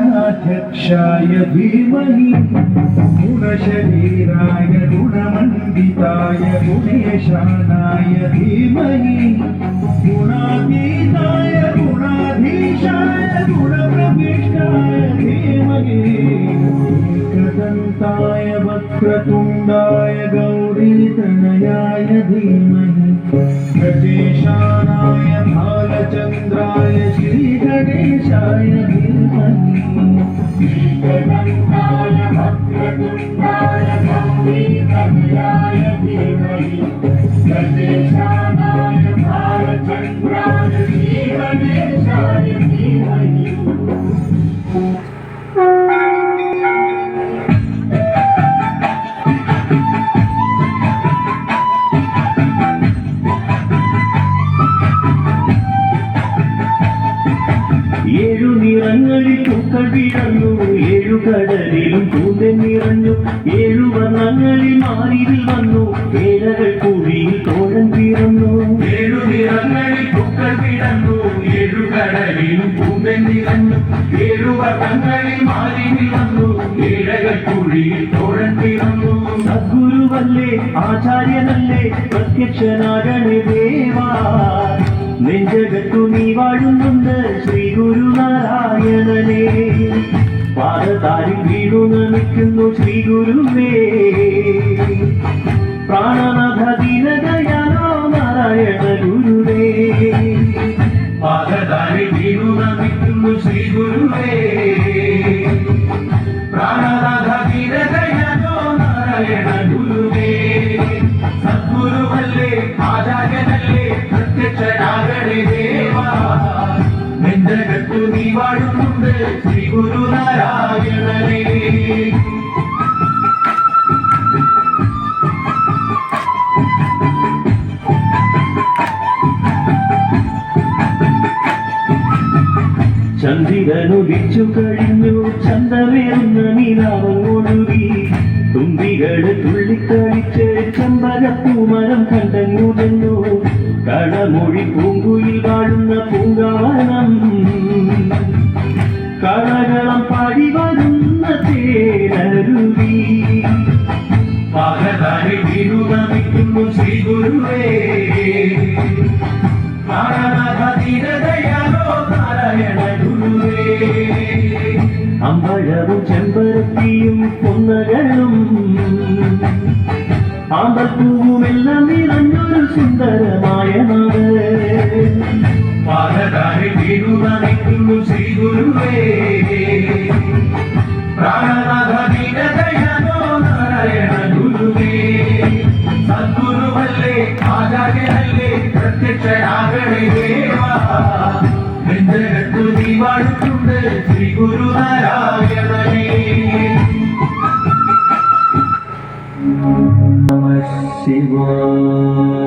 गणाध्यक्षाय धीमहि गुणशरीराय गुणमण्डिताय गुणेशानाय धीमहि गुणातीताय गुणाधीशाय गुणप्रविष्टाय धीमहि एकदन्ताय वक्रतुण्डाय गौरीतनयाय धीमहि गजेशानाय भालचन्द्राय श्रीगणेशाय धीमहि एकदन्ताय वक्रतुण्डाय गौरीतनयाय धीमहि गजेशानाय भालचन्द्राय श्रीगणेशाय धीमहि ഏഴു നിറങ്ങളിൽ പൂക്കൾ വിടന്നു ഏഴു കടലിലും പൂന്തൻ നിറഞ്ഞു ഏഴു വർണ്ണങ്ങളിൽ മാറിയിൽ വന്നു ഏഴകൾ കുഴിയിൽ തോഴൻ പിറന്നു ഏഴു നിറങ്ങളിൽ പൂക്കൾ വിടന്നു ഏഴു കടലിലും പൂന്തൻ നിറഞ്ഞു ഏഴു വർണ്ണങ്ങളിൽ മാറിയിൽ വന്നു ഏഴകൾ കുഴിയിൽ തോഴൻ പിറന്നു സദ്ഗുരുവല്ലേ ആചാര്യനല്ലേ പ്രത്യക്ഷനാകണേ ദേവാ നെഞ്ചകത്തു നീ വാഴുന്നുണ്ട് ശ്രീ ഗുരുനാരായണനെ പാദതാരിൽ വീണു നമിക്കുന്നു ശ്രീ ഗുരുവേ പ്രാണനാഥ ദീനദയാലോ നാരായണ ഗുരുവേ പാദതാരിൽ വീണു നമിക്കുന്നു ശ്രീ ഗുരുവേ പ്രാണനാഥ ദീനദയാലോ നാരായണ ഗുരുവേ സദ്ഗുരുവല്ലേ ആചാര്യനല്ലേ പ്രത്യക്ഷനാകണേ ദേവാ നെഞ്ചകത്തു നീ വാഴുന്നുണ്ട് ശ്രീ ഗുരുനാരായണനേ ചന്ദ്രനുദിച്ചു കഴിഞ്ഞു ചന്തമേറുന്ന നിലാവൊഴുകി തുമ്പികള് തുള്ളിക്കളിച്ച് ചെമ്പകപ്പൂമരം കണ്ടങ്ങുടന്നു കളമൊഴി പൂങ്കുയിൽ വാഴുന്ന പൂങ്കാവനം കളകളം പാടി വരുന്ന തേനരുവി പാകതാരി വീണു നമിക്കുന്നു ശ്രീ ഗുരുവേ ദീനദയാലോ നാരായണ ഗുരുവേ അമ്പഴവും ചെമ്പരത്തിയും പൊന്നകളും ആമ്പൽപ്പൂവുമെല്ലാം നിറഞ്ഞൊരു സുന്ദരമായ നാട് പാദതാരി വീണു നമിക്കുന്നു ശ്രീ ഗുരുവേ പ്രാണനാഥ ദീനദയാലോ നാരായണ ഗുരുവേ സദ്ഗുരുവല്ലേ ആചാര്യനല്ലേ പ്രത്യക്ഷനാകണേ ദേവാ നെഞ്ചകത്തു നീ വാഴുന്നുണ്ട് ശ്രീ ഗുരുനാരായണനേ നമഃ ശിവായ